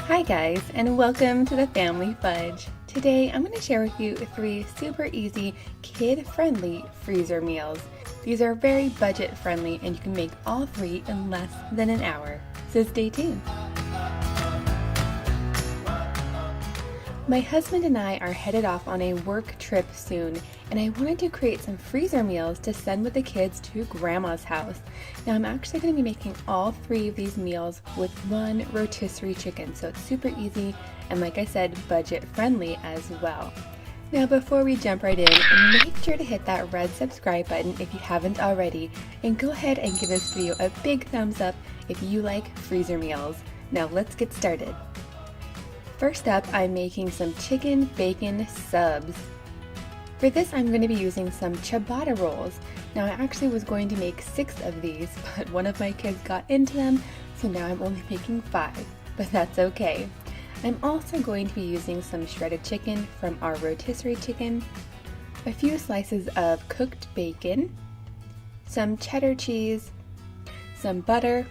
Hi guys, and welcome to the Family Fudge. Today I'm going to share with you 3 super easy, kid-friendly freezer meals. These are very budget-friendly and you can make all 3 in less than an hour. So stay tuned. My husband and I are headed off on a work trip soon, and I wanted to create some freezer meals to send with the kids to Grandma's house. Now I'm actually going to be making all 3 of these meals with one rotisserie chicken, so it's super easy and, like I said, budget friendly as well. Now before we jump right in, make sure to hit that red subscribe button if you haven't already, and go ahead and give this video a big thumbs up if you like freezer meals. Now let's get started. First up, I'm making some chicken bacon subs. For this, I'm going to be using some ciabatta rolls. Now, I actually was going to make 6 of these, but one of my kids got into them, so now I'm only making 5, but that's okay. I'm also going to be using some shredded chicken from our rotisserie chicken, a few slices of cooked bacon, some cheddar cheese, some butter,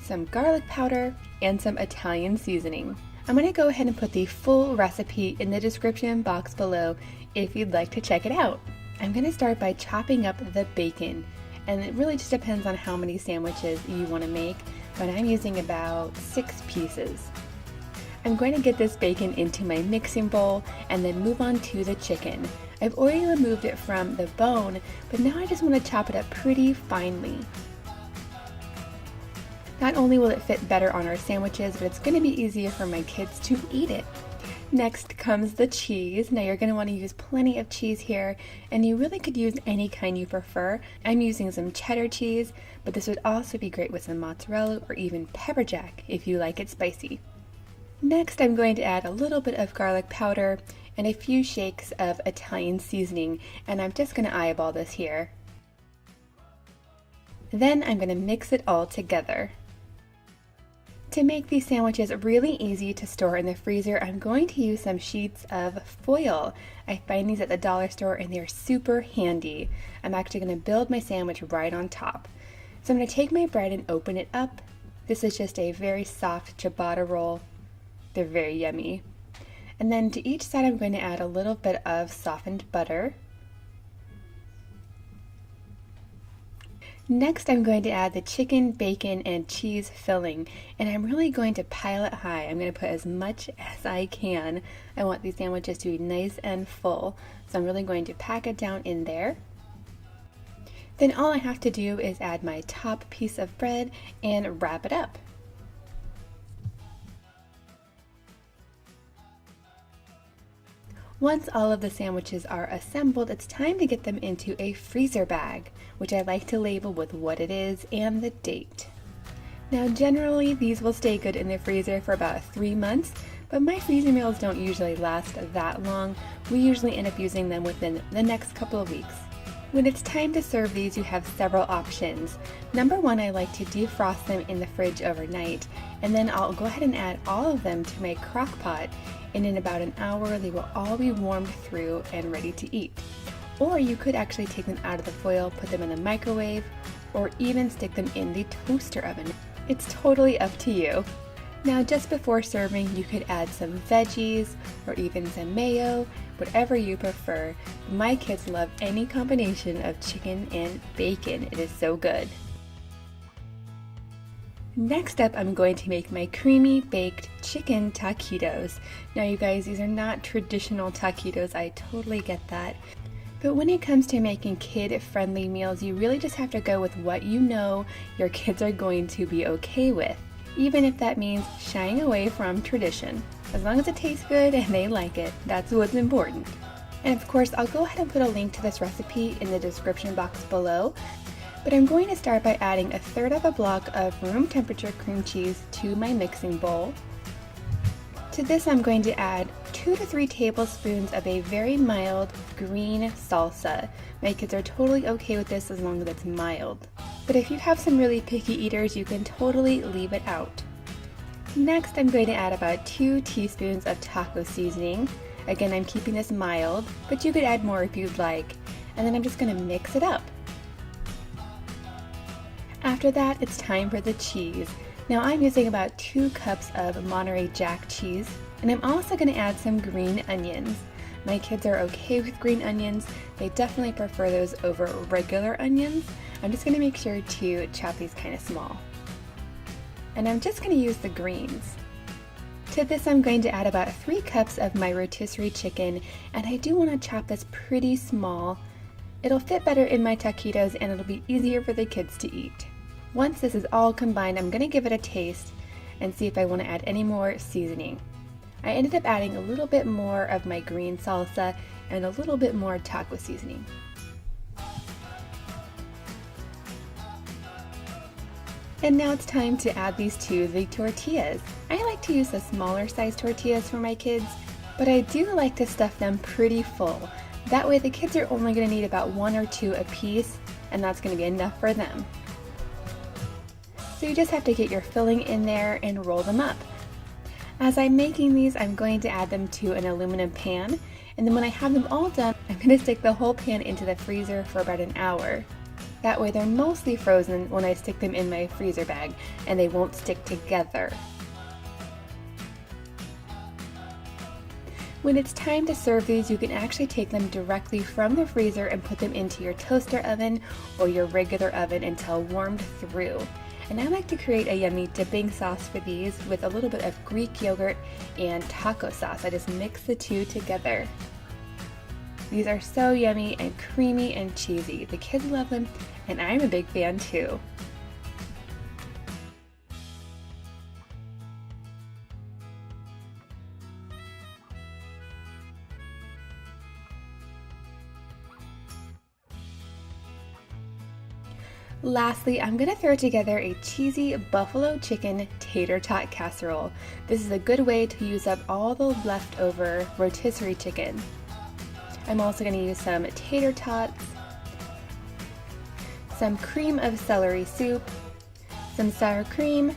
some garlic powder, and some Italian seasoning. I'm going to go ahead and put the full recipe in the description box below if you'd like to check it out. I'm going to start by chopping up the bacon, and it really just depends on how many sandwiches you want to make, but I'm using about 6 pieces. I'm going to get this bacon into my mixing bowl and then move on to the chicken. I've already removed it from the bone, but now I just want to chop it up pretty finely. Not only will it fit better on our sandwiches, but it's going to be easier for my kids to eat it. Next comes the cheese. Now you're going to want to use plenty of cheese here, and you really could use any kind you prefer. I'm using some cheddar cheese, but this would also be great with some mozzarella or even pepper jack if you like it spicy. Next, I'm going to add a little bit of garlic powder and a few shakes of Italian seasoning, and I'm just going to eyeball this here. Then I'm going to mix it all together. To make these sandwiches really easy to store in the freezer, I'm going to use some sheets of foil. I find these at the dollar store and they're super handy. I'm actually going to build my sandwich right on top. So I'm going to take my bread and open it up. This is just a very soft ciabatta roll. They're very yummy. And then to each side I'm going to add a little bit of softened butter. Next, I'm going to add the chicken, bacon, and cheese filling, and I'm really going to pile it high. I'm going to put as much as I can. I want these sandwiches to be nice and full, so I'm really going to pack it down in there. Then all I have to do is add my top piece of bread and wrap it up. Once all of the sandwiches are assembled, it's time to get them into a freezer bag, which I like to label with what it is and the date. Now generally these will stay good in the freezer for about 3 months, but my freezer meals don't usually last that long. We usually end up using them within the next couple of weeks. When it's time to serve these, you have several options. Number 1, I like to defrost them in the fridge overnight, and then I'll go ahead and add all of them to my crock pot, and in about an hour they will all be warmed through and ready to eat. Or you could actually take them out of the foil, put them in the microwave, or even stick them in the toaster oven. It's totally up to you. Now just before serving, you could add some veggies or even some mayo, whatever you prefer. My kids love any combination of chicken and bacon. It is so good. Next up, I'm going to make my creamy baked chicken taquitos. Now you guys, these are not traditional taquitos, I totally get that. But when it comes to making kid-friendly meals, you really just have to go with what you know your kids are going to be okay with, even if that means shying away from tradition. As long as it tastes good and they like it, that's what's important. And of course, I'll go ahead and put a link to this recipe in the description box below. But I'm going to start by adding 1/3 of a block of room temperature cream cheese to my mixing bowl. To this I'm going to add 2 to 3 tablespoons of a very mild green salsa. My kids are totally okay with this as long as it's mild. But if you have some really picky eaters, you can totally leave it out. Next, I'm going to add about 2 teaspoons of taco seasoning. Again, I'm keeping this mild, but you could add more if you'd like. And then I'm just going to mix it up. After that, it's time for the cheese. Now I'm using about 2 cups of Monterey Jack cheese, and I'm also going to add some green onions. My kids are okay with green onions. They definitely prefer those over regular onions. I'm just going to make sure to chop these kind of small. And I'm just going to use the greens. To this I'm going to add about 3 cups of my rotisserie chicken, and I do want to chop this pretty small. It'll fit better in my taquitos and it'll be easier for the kids to eat. Once this is all combined, I'm going to give it a taste and see if I want to add any more seasoning. I ended up adding a little bit more of my green salsa and a little bit more taco seasoning. And now it's time to add these to the tortillas. I like to use the smaller size tortillas for my kids, but I do like to stuff them pretty full. That way the kids are only going to need about 1 or 2 a piece, and that's going to be enough for them. So you just have to get your filling in there and roll them up. As I'm making these, I'm going to add them to an aluminum pan, and then when I have them all done, I'm going to stick the whole pan into the freezer for about an hour. That way they're mostly frozen when I stick them in my freezer bag, and they won't stick together. When it's time to serve these, you can actually take them directly from the freezer and put them into your toaster oven or your regular oven until warmed through. And I like to create a yummy dipping sauce for these with a little bit of Greek yogurt and taco sauce. I just mix the two together. These are so yummy and creamy and cheesy. The kids love them, and I'm a big fan too. Lastly, I'm going to throw together a cheesy buffalo chicken tater tot casserole. This is a good way to use up all the leftover rotisserie chicken. I'm also going to use some tater tots, some cream of celery soup, some sour cream,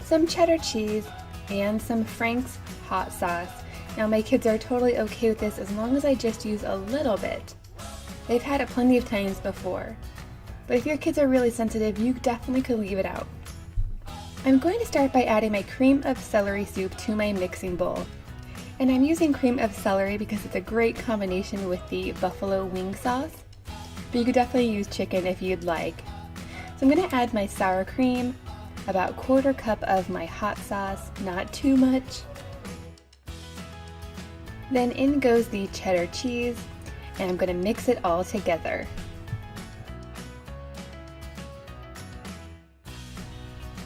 some cheddar cheese, and some Frank's hot sauce. Now my kids are totally okay with this as long as I just use a little bit. They've had it plenty of times before. But if your kids are really sensitive, you definitely could leave it out. I'm going to start by adding my cream of celery soup to my mixing bowl. And I'm using cream of celery because it's a great combination with the buffalo wing sauce. But you could definitely use chicken if you'd like. So I'm going to add my sour cream, about 1/4 cup of my hot sauce, not too much. Then in goes the cheddar cheese, and I'm going to mix it all together.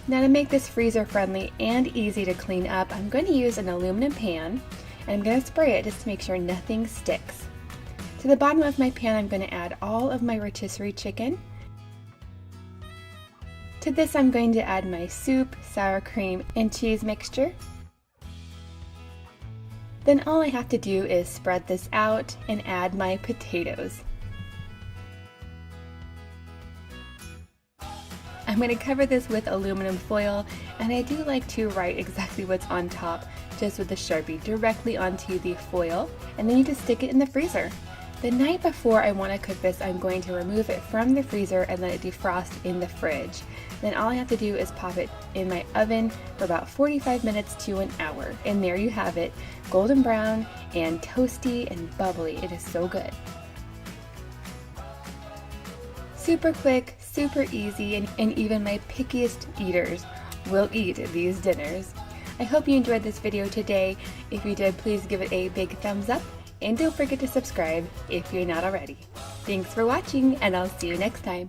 Now to make this freezer friendly and easy to clean up, I'm going to use an aluminum pan, and I'm going to spray it just to make sure nothing sticks. To the bottom of my pan, I'm going to add all of my rotisserie chicken. To this, I'm going to add my soup, sour cream, and cheese mixture. Then all I have to do is spread this out and add my potatoes. I'm going to cover this with aluminum foil, and I do like to write exactly what's on top just with the Sharpie directly onto the foil, and then you just stick it in the freezer. The night before I want to cook this, I'm going to remove it from the freezer and let it defrost in the fridge. Then all I have to do is pop it in my oven for about 45 minutes to an hour. And there you have it, golden brown and toasty and bubbly. It is so good. Super quick, super easy, and even my pickiest eaters will eat these dinners. I hope you enjoyed this video today. If you did, please give it a big thumbs up, and don't forget to subscribe if you're not already. Thanks for watching, and I'll see you next time.